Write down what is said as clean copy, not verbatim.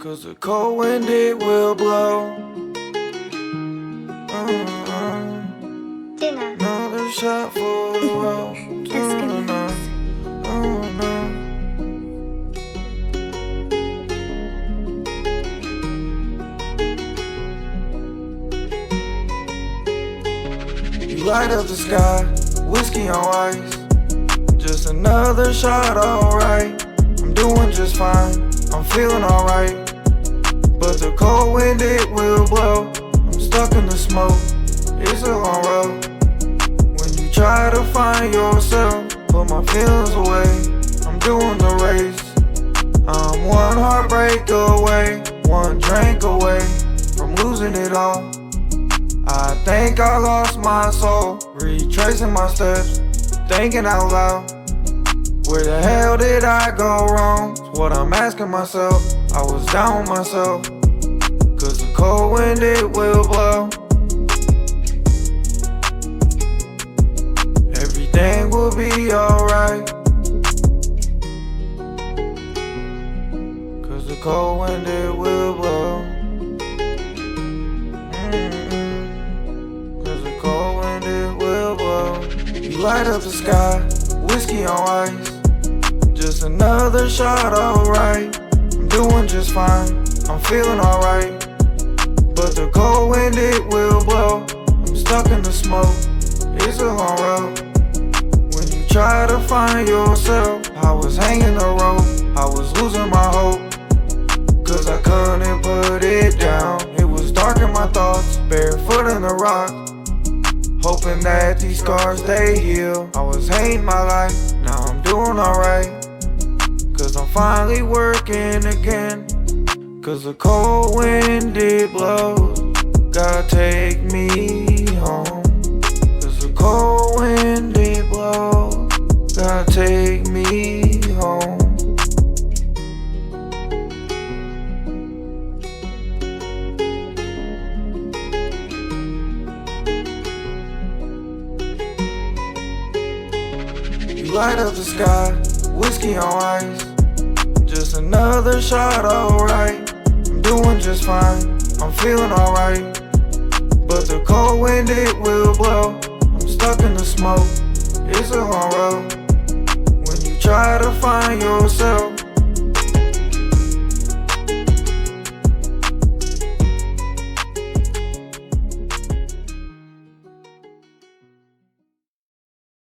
'Cause the cold wind it will blow. Dinner. Another shot for the road. You light up the sky, whiskey on ice. Just another shot, alright. I'm doing just fine, I'm feeling alright. But the cold wind it will blow. I'm stuck in the smoke, it's a long road. When you try to find yourself, put my feelings away. I'm doing the race. I'm one heartbreak away, one drink away from losing it all. I think I lost my soul, retracing my steps, thinking out loud. Where the hell did I go wrong? It's what I'm asking myself. I was down with myself. 'Cause the cold wind it will blow. Everything will be alright. 'Cause the cold wind it will blow. You light up the sky, whiskey on ice. Just another shot, alright. I'm doing just fine, I'm feeling alright. But the cold wind it will blow. I'm stuck in the smoke, it's a long road. When you try to find yourself, I was hanging the rope, I was losing my hope. 'Cause I couldn't put it down. It was dark in my thoughts, barefoot in the rock, hoping that these scars they heal. I was hating my life, now I'm doing alright. 'Cause I'm finally working again. 'Cause the cold wind it blows, gotta take me home. 'Cause the cold wind it blows, gotta take me home. You light up the sky, whiskey on ice. Just another shot, alright. I'm doing just fine, I'm feeling alright. But the cold wind it will blow. I'm stuck in the smoke, it's a long road. When you try to find yourself,